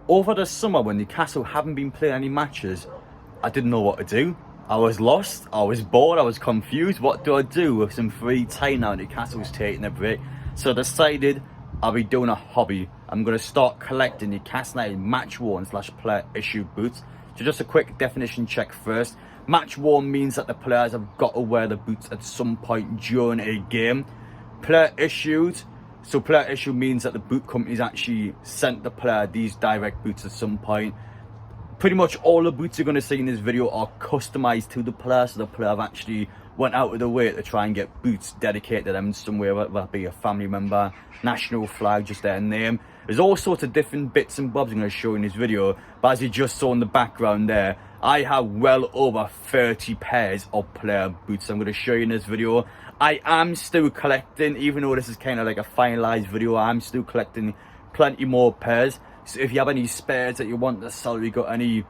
Over the summer when Newcastle haven't been playing any matches, I didn't know what to do. I was lost, I was bored, I was confused. What do I do with some free time now? Newcastle's taking a break. So I decided I'll be doing a hobby. I'm going to start collecting Newcastle United match worn / player issue boots. So just a quick definition check first. Match worn means that the players have got to wear the boots at some point during a game. Player issued. So player issue means that the boot companies actually sent the player these direct boots at some point. Pretty much all the boots you're going to see in this video are customized to the player, so the player have actually went out of the way to try and get boots dedicated to them in some way, whether that be a family member, national flag, just their name. There's all sorts of different bits and bobs I'm going to show in this video, but as you just saw in the background there, I have well over 30 pairs of player boots I'm going to show you in this video. I am still collecting, even though this is kind of like a finalized video, I'm still collecting plenty more pairs. So if you have any spares that you want to sell, you got any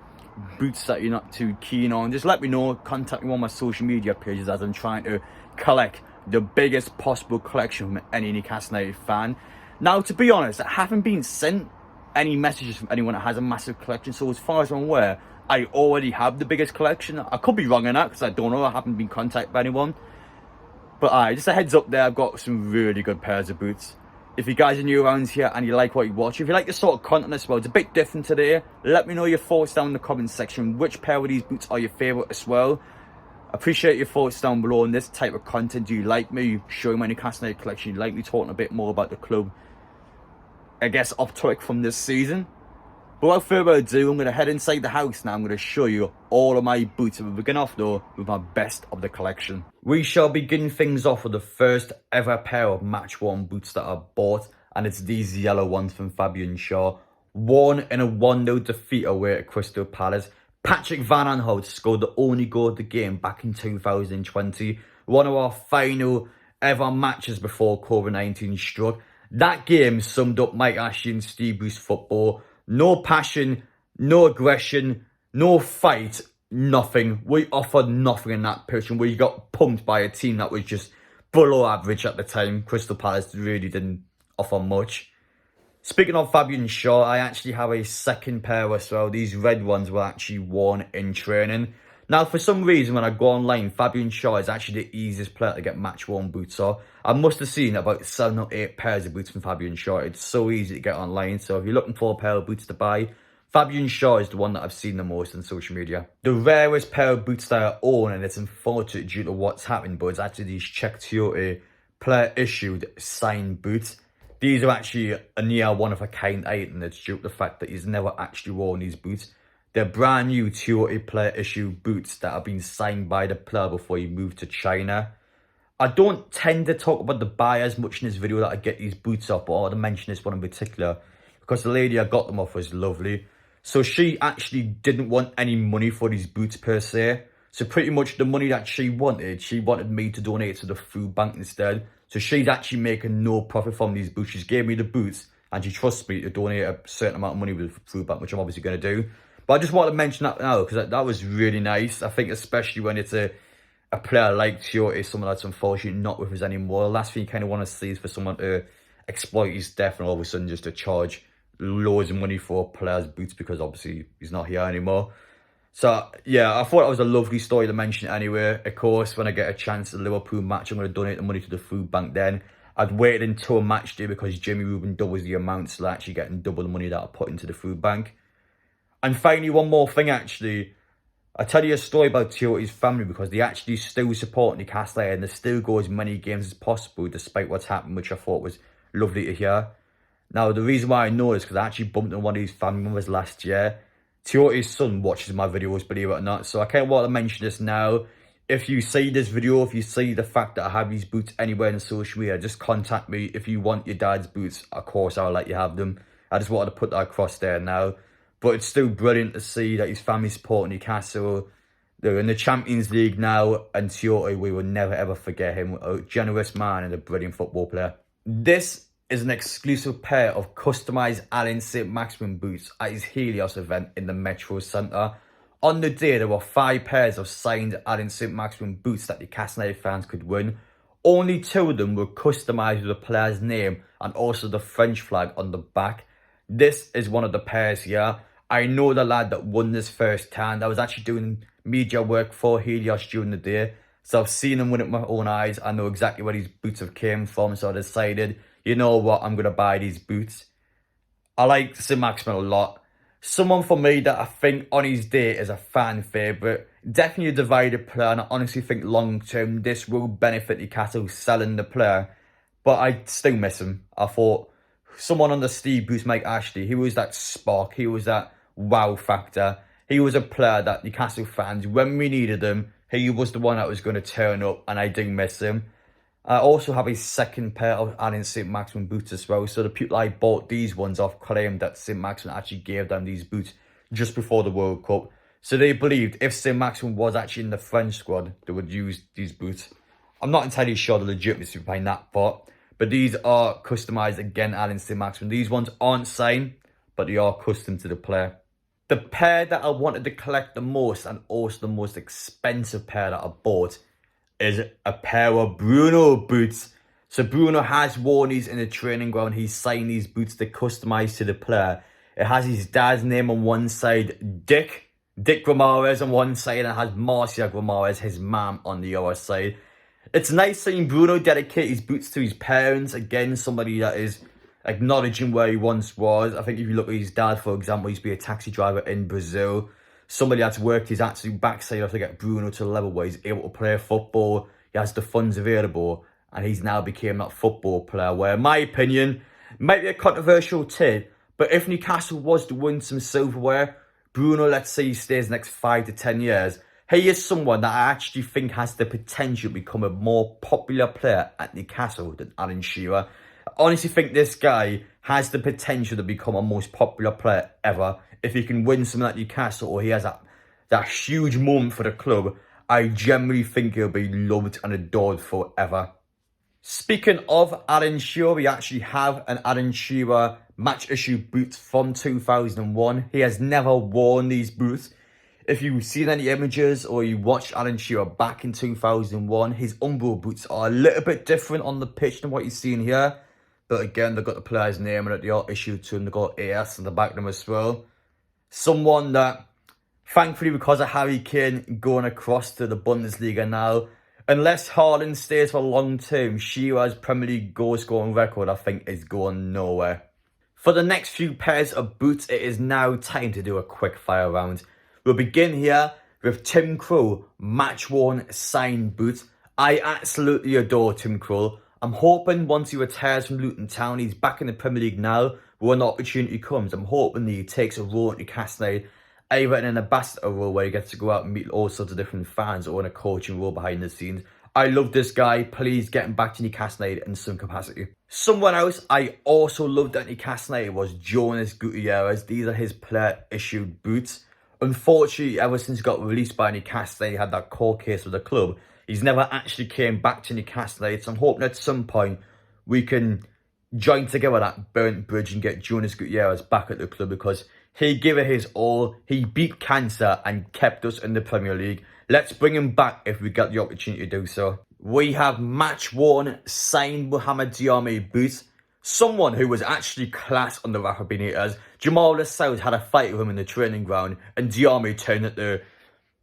boots that you're not too keen on, just let me know. Contact me on my social media pages as I'm trying to collect the biggest possible collection from any Newcastle United fan. Now, to be honest, I haven't been sent any messages from anyone that has a massive collection, so as far as I'm aware, I already have the biggest collection. I could be wrong on that because I don't know, I haven't been contacted by anyone. But just a heads up there, I've got some really good pairs of boots. If you guys are new around here and you like what you watch, if you like this sort of content as well, it's a bit different today, let me know your thoughts down in the comment section. Which pair of these boots are your favourite as well? Appreciate your thoughts down below on this type of content. Do you like me showing my Newcastle United collection? Do you like me talking a bit more about the club, I guess, off topic from this season? But without further ado, I'm going to head inside the house now. I'm going to show you all of my boots. And we'll begin off though with my best of the collection. We shall begin things off with the first ever pair of match worn boots that I bought. And it's these yellow ones from Fabian Schär. Worn in a 1-0 defeat away at Crystal Palace. Patrick Van Aanholt scored the only goal of the game back in 2020. One of our final ever matches before COVID-19 struck. That game summed up Mike Ashley and Steve Bruce's football. No passion, no aggression, no fight, nothing. We offered nothing in that pitch, and we got pumped by a team that was just below average at the time. Crystal Palace really didn't offer much. Speaking of Fabian Schär, I actually have a second pair as well. These red ones were actually worn in training. Now, for some reason, when I go online, Fabian Schär is actually the easiest player to get match-worn boots on. I must have seen about 7 or 8 pairs of boots from Fabian Schär. It's so easy to get online. So if you're looking for a pair of boots to buy, Fabian Schär is the one that I've seen the most on social media. The rarest pair of boots that I own, and it's unfortunate due to what's happened, but it's actually these Czech Toyota player-issued signed boots. These are actually a near one-of-a-kind item. It's due to the fact that he's never actually worn these boots. They're brand new Toyota player issue boots that have been signed by the player before he moved to China. I don't tend to talk about the buyers much in this video that I get these boots up, or to mention this one in particular, because the lady I got them off was lovely. So she actually didn't want any money for these boots per se. So pretty much the money that she wanted me to donate to the food bank instead. So she's actually making no profit from these boots. She's gave me the boots and she trusts me to donate a certain amount of money with the food bank, which I'm obviously going to do. But I just want to mention that now because that was really nice. I think especially when it's a player like Toyota, someone that's unfortunately not with us anymore. The last thing you kind of want to see is for someone to exploit his death and all of a sudden just to charge loads of money for a player's boots because obviously he's not here anymore. So yeah, I thought that was a lovely story to mention anyway. Of course, when I get a chance at the Liverpool match, I'm going to donate the money to the food bank then. I'd waited until a match day because Jimmy Rubin doubles the amount, so they're actually getting double the money that I put into the food bank. And finally, one more thing actually. I'll tell you a story about Toyota's family because they actually still support Newcastle and they still go as many games as possible despite what's happened, which I thought was lovely to hear. Now, the reason why I know is because I actually bumped into one of his family members last year. Toyota's son watches my videos, believe it or not, so I kind of want to mention this now. If you see this video, if you see the fact that I have these boots anywhere in social media, just contact me. If you want your dad's boots, of course I'll let you have them. I just wanted to put that across there now. But it's still brilliant to see that his family supporting Newcastle. They're in the Champions League now, and Toyota, we will never ever forget him. A generous man and a brilliant football player. This is an exclusive pair of customised Allan Saint-Maximin boots at his Helios event in the Metro Centre. On the day, there were 5 pairs of signed Allan Saint-Maximin boots that the Newcastle United fans could win. Only 2 of them were customised with the player's name and also the French flag on the back. This is one of the pairs here. I know the lad that won this first hand. I was actually doing media work for Helios during the day. So I've seen him win it with my own eyes. I know exactly where these boots have came from. So I decided, you know what, I'm going to buy these boots. I like Saint-Maximin a lot. Someone for me that I think on his day is a fan favourite. Definitely a divided player, and I honestly think long term this will benefit Newcastle selling the player. But I still miss him. I thought someone on the Steve Bruce, Mike Ashley, he was that spark, he was that wow factor. He was a player that Newcastle fans, when we needed him, he was the one that was going to turn up, and I do miss him. I also have a second pair of Allan Saint-Maximin boots as well. So the people I bought these ones off claimed that Saint-Maximin actually gave them these boots just before the World Cup. So they believed if Saint-Maximin was actually in the French squad, they would use these boots. I'm not entirely sure the legitimacy behind that part, but these are customised again, Allan Saint-Maximin. These ones aren't signed, but they are custom to the player. The pair that I wanted to collect the most, and also the most expensive pair that I bought, is a pair of Bruno boots. So Bruno has worn these in the training ground. He's signed these boots to customise to the player. It has his dad's name on one side, Dick Guimarães on one side, and it has Marcia Guimarães, his mum, on the other side. It's nice seeing Bruno dedicate his boots to his parents. Again, somebody that is acknowledging where he once was. I think if you look at his dad, for example, he used to be a taxi driver in Brazil. Somebody that's worked his absolute backside off to get Bruno to the level where he's able to play football. He has the funds available, and he's now became that football player where, in my opinion, might be a controversial take, but if Newcastle was to win some silverware, Bruno, let's say he stays the next 5 to 10 years, he is someone that I actually think has the potential to become a more popular player at Newcastle than Allan Shearer. I honestly think this guy has the potential to become a most popular player ever. If he can win something at Newcastle, or he has that huge moment for the club, I generally think he'll be loved and adored forever. Speaking of Allan Shearer, we actually have an Allan Shearer match issue boot from 2001. He has never worn these boots. If you've seen any images or you watched Allan Shearer back in 2001, his Umbro boots are a little bit different on the pitch than what you're seeing here. But again, they've got the player's name and they are issued to him. They've got AS on the back of them as well. Someone that, thankfully, because of Harry Kane going across to the Bundesliga now, unless Haaland stays for long term, Shearer's Premier League goal scoring record, I think, is going nowhere. For the next few pairs of boots, it is now time to do a quick fire round. We'll begin here with Tim Krul match-worn signed boots. I absolutely adore Tim Krul. I'm hoping once he retires from Luton Town, he's back in the Premier League now, when the opportunity comes. I'm hoping that he takes a role at Newcastle United, either in an ambassador role where he gets to go out and meet all sorts of different fans, or in a coaching role behind the scenes. I love this guy. Please get him back to Newcastle United in some capacity. Someone else I also loved at Newcastle United was Jonas Gutierrez. These are his player-issued boots. Unfortunately, ever since he got released by Newcastle, he had that court case with the club. He's never actually came back to Newcastle United, so I'm hoping at some point we can join together that burnt bridge and get Jonas Gutierrez back at the club, because he gave it his all. He beat cancer and kept us in the Premier League. Let's bring him back if we get the opportunity to do so. We have match-worn signed Mohamed Diarmi boots. Someone who was actually class under Rafa Benitez. Jamal Lascelles had a fight with him in the training ground, and Diarmi turned into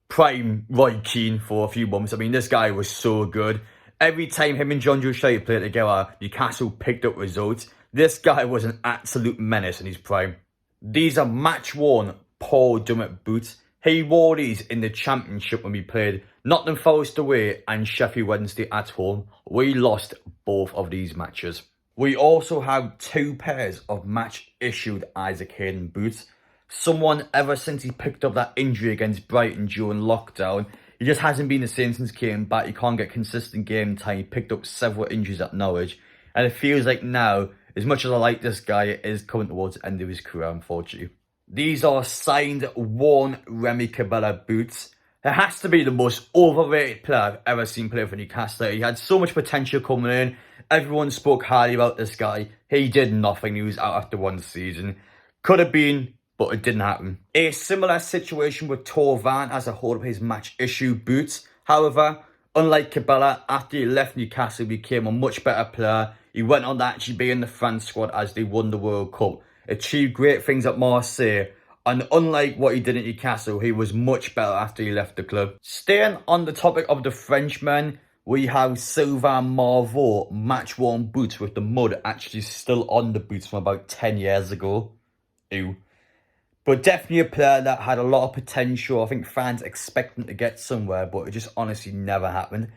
prime Roy Keane for a few months. I mean, this guy was so good. Every time him and John Joe Shea played together, Newcastle picked up results. This guy was an absolute menace in his prime. These are match-worn Paul Dummett boots. He wore these in the Championship when we played Nottingham Forest away and Sheffield Wednesday at home. We lost both of these matches. We also have 2 pairs of match-issued Isaac Hayden boots. Someone, ever since he picked up that injury against Brighton during lockdown, he just hasn't been the same since he came back. He can't get consistent game time. He picked up several injuries at Norwich. And it feels like now, as much as I like this guy, it is coming towards the end of his career, unfortunately. These are signed, worn Remy Cabella boots. It has to be the most overrated player I've ever seen play for Newcastle. He had so much potential coming in. Everyone spoke highly about this guy. He did nothing. He was out after one season. Could have been, but it didn't happen. A similar situation with Tor Van as a hold of his match issue boots. However, unlike Cabella, after he left Newcastle, he became a much better player. He went on to actually be in the France squad as they won the World Cup. achieved great things at Marseille, and unlike what he did at Newcastle, he was much better after he left the club. Staying on the topic of the Frenchman, we have Sylvain Marveaux match-worn boots with the mud actually still on the boots from about 10 years ago. Ew. But definitely a player that had a lot of potential. I think fans expect him to get somewhere, but it just honestly never happened.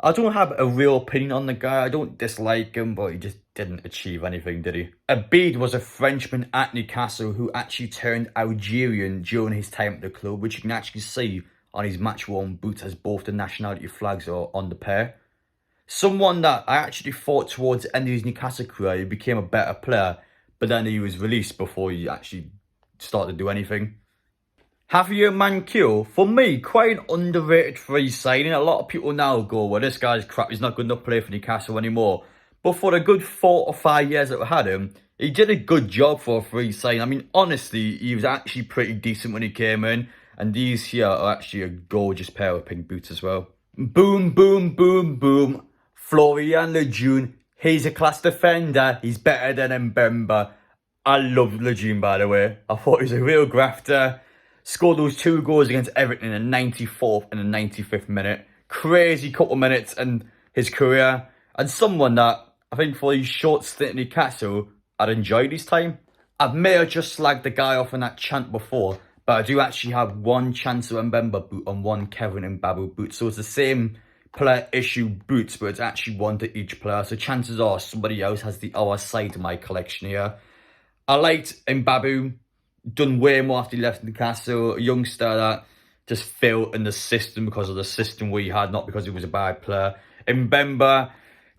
I don't have a real opinion on the guy. I don't dislike him, but he just didn't achieve anything, did he? Abid was a Frenchman at Newcastle who actually turned Algerian during his time at the club, which you can actually see on his match-worn boots as both the nationality flags are on the pair. Someone that I actually thought towards the end of his Newcastle career, he became a better player, but then he was released before he actually started to do anything. Javier Manquillo, for me, quite an underrated free signing. A lot of people now go, well, this guy's crap, he's not good enough to play for Newcastle anymore. But for the good 4 or 5 years that we had him, he did a good job for a free signing. I mean, honestly, he was actually pretty decent when he came in. And these here are actually a gorgeous pair of pink boots as well. Boom, boom, boom, boom. Florian Lejeune, he's a class defender. He's better than Mbemba. I love Lejeune, by the way. I thought he was a real grafter. Scored those 2 goals against Everton in the 94th and the 95th minute. Crazy couple of minutes in his career. And someone that, I think for his short stint in Newcastle, I'd enjoyed his time. I may have just slagged the guy off in that chant before, but I do actually have one Chancellor Mbemba boot and one Kevin Mbabu boot. So it's the same player issue boots, but it's actually one to each player. So chances are somebody else has the other side of my collection here. I liked Mbabu. Done way more after he left Newcastle. A youngster that just failed in the system because of the system we had, not because he was a bad player. Mbemba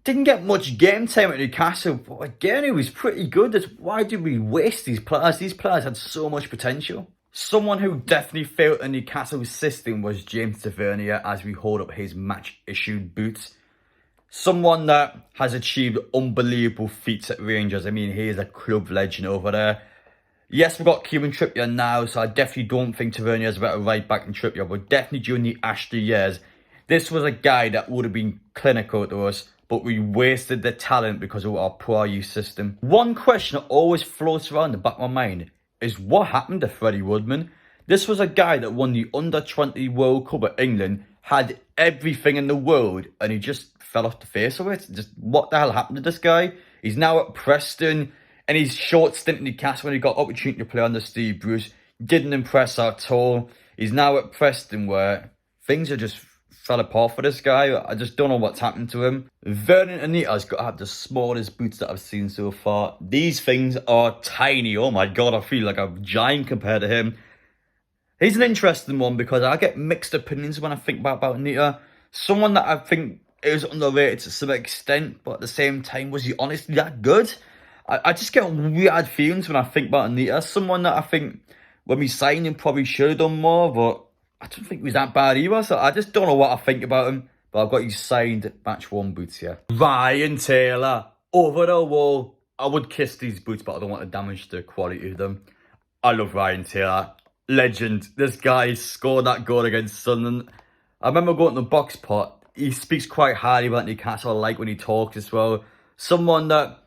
didn't get much game time at Newcastle, but again, he was pretty good. Why did we waste these players? These players had so much potential. Someone who definitely failed in Newcastle's system was James Tavernier as we hold up his match-issued boots. Someone that has achieved unbelievable feats at Rangers. I mean, he is a club legend over there. Yes, we've got Kieran Trippier now, so I definitely don't think Tavernier is a better right back than Trippier, but definitely during the Ashley years, this was a guy that would have been clinical to us, but we wasted the talent because of our poor youth system. One question that always floats around the back of my mind is what happened to Freddie Woodman? This was a guy that won the Under-20 World Cup at England, had everything in the world, and he just fell off the face of it. Just what the hell happened to this guy? He's now at Preston. And his short stint in Newcastle when he got opportunity to play under Steve Bruce didn't impress at all. He's now at Preston where things are just fell apart for this guy. I just don't know what's happened to him. Vernon Anita's got to have the smallest boots that I've seen so far. These things are tiny. Oh my God, I feel like a giant compared to him. He's an interesting one because I get mixed opinions when I think about Anita. Someone that I think is underrated to some extent, but at the same time, was he honestly that good? I just get weird feelings when I think about Anita. Someone that I think when we signed him probably should have done more, but I don't think he was that bad either. So I just don't know what I think about him. But I've got his signed match-worn boots here. Ryan Taylor, over the wall. I would kiss these boots, but I don't want to damage the quality of them. I love Ryan Taylor. Legend. This guy scored that goal against Sunderland. I remember going to the box pot. He speaks quite highly about Newcastle. I like when he talks as well. Someone that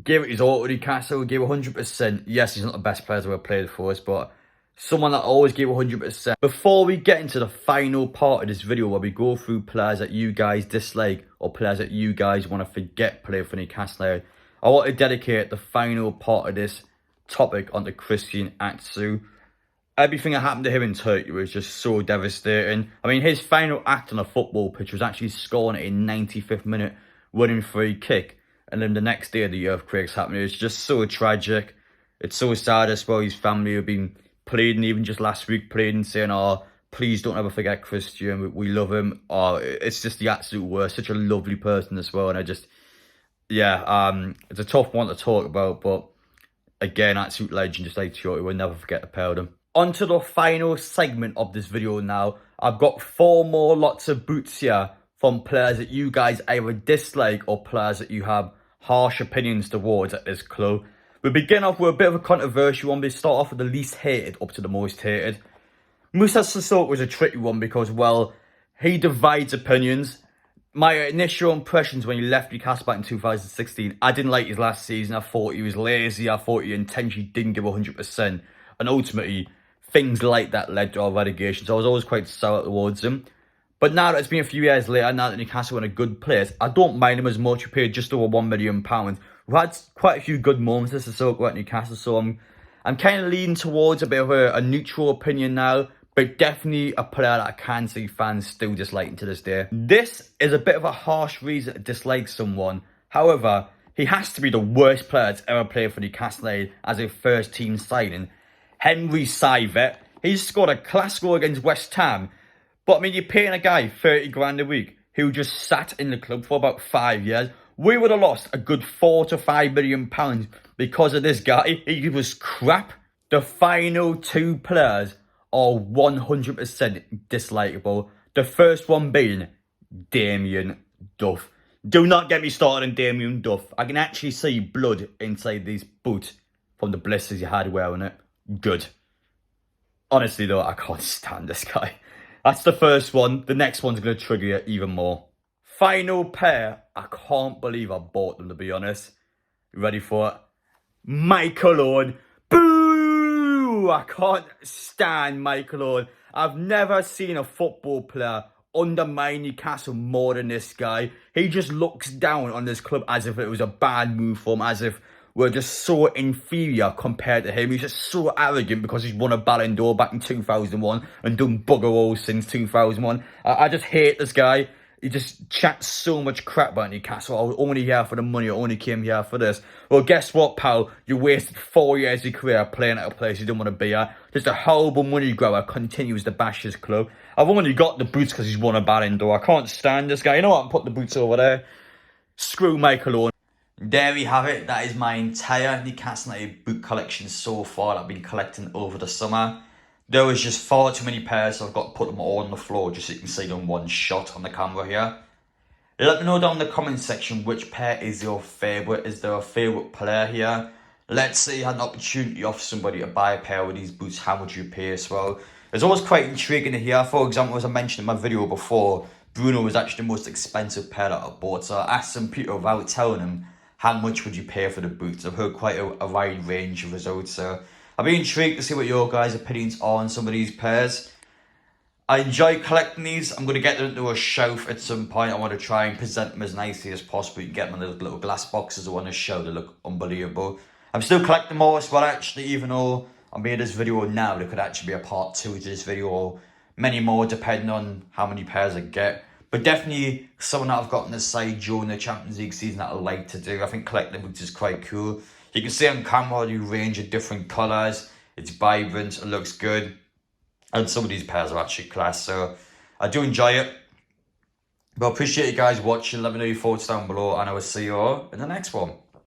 gave it his all to Newcastle, gave 100%. Yes, he's not the best player ever played for us, but someone that always gave 100%. Before we get into the final part of this video where we go through players that you guys dislike or players that you guys want to forget play for Newcastle, I want to dedicate the final part of this topic onto Christian Atsu. Everything that happened to him in Turkey was just so devastating. I mean, his final act on a football pitch was actually scoring a 95th minute winning free kick. And then the next day, the earthquake's happening. It's just so tragic. It's so sad as well. His family have been pleading, even just last week, pleading, saying, oh, please don't ever forget Christian. We love him. Oh, it's just the absolute worst. Such a lovely person as well. And I just, yeah, it's a tough one to talk about. But again, absolute legend, just like Shorty. We'll never forget the pair of them. On to the final segment of this video now. I've got 4 more lots of boots here from players that you guys either dislike or players that you have harsh opinions towards at this club. We begin off with a bit of a controversial one. We start off with the least hated up to the most hated. Moussa Sissoko was a tricky one because, well, he divides opinions. My initial impressions when he left Newcastle back in 2016, I didn't like his last season. I thought he was lazy. I thought he intentionally didn't give 100%. And ultimately, things like that led to our relegation. So I was always quite sour towards him. But now that it's been a few years later, now that Newcastle are in a good place, I don't mind him as much. We paid just over £1 million. We've had quite a few good moments this Sissoko at Newcastle. So I'm kind of leaning towards a bit of a neutral opinion now. But definitely a player that I can see fans still disliking to this day. This is a bit of a harsh reason to dislike someone. However, he has to be the worst player that's ever played for Newcastle United as a first team signing. Henry Saivet, he's scored a class goal against West Ham. But I mean, you're paying a guy 30 grand a week who just sat in the club for about 5 years. We would have lost a good £4 to £5 million because of this guy. He was crap. The final two players are 100% dislikable. The first one being Damien Duff. Do not get me started on Damien Duff. I can actually see blood inside these boots from the blisters you had wearing it. Good. Honestly though, I can't stand this guy. That's the first one. The next one's going to trigger you even more. Final pair. I can't believe I bought them, to be honest. You ready for it? Michael Owen. I can't stand Michael Owen. I've never seen a football player undermine Newcastle more than this guy. He just looks down on this club as if it was a bad move for him, as if we're just so inferior compared to him. He's just so arrogant because he's won a Ballon d'Or back in 2001 and done bugger all since 2001. I just hate this guy. He just chats so much crap about Newcastle. I was only here for the money. I only came here for this. Well, guess what, pal? You wasted 4 years of your career playing at a place you didn't want to be at. Just a horrible money grabber continues to bash his club. I've only got the boots because he's won a Ballon d'Or. I can't stand this guy. You know what? I'll put the boots over there. Screw Michael Owen. There we have it. That is my entire Newcastle United boot collection so far that I've been collecting over the summer. There was just far too many pairs, so I've got to put them all on the floor just so you can see them one shot on the camera here. Let me know down in the comment section which pair is your favourite. Is there a favourite player here? Let's say you had an opportunity of somebody to buy a pair of these boots, how much you pay as well? It's always quite intriguing to hear. For example, as I mentioned in my video before, Bruno was actually the most expensive pair that I bought. So I asked some people without telling them, how much would you pay for the boots? I've heard quite a wide range of results. So I'll be intrigued to see what your guys' opinions are on some of these pairs. I enjoy collecting these. I'm going to get them into a shelf at some point. I want to try and present them as nicely as possible. You can get them in little glass boxes I want to show. They look unbelievable. I'm still collecting more as well, actually, even though I made this video now. There could actually be a part 2 to this video, or many more depending on how many pairs I get. But definitely someone that I've got on the side during the Champions League season that I like to do. I think collecting boots is quite cool. You can see on camera the range of different colours. It's vibrant, it looks good. And some of these pairs are actually class. So I do enjoy it. But I appreciate you guys watching. Let me know your thoughts down below. And I will see you all in the next one.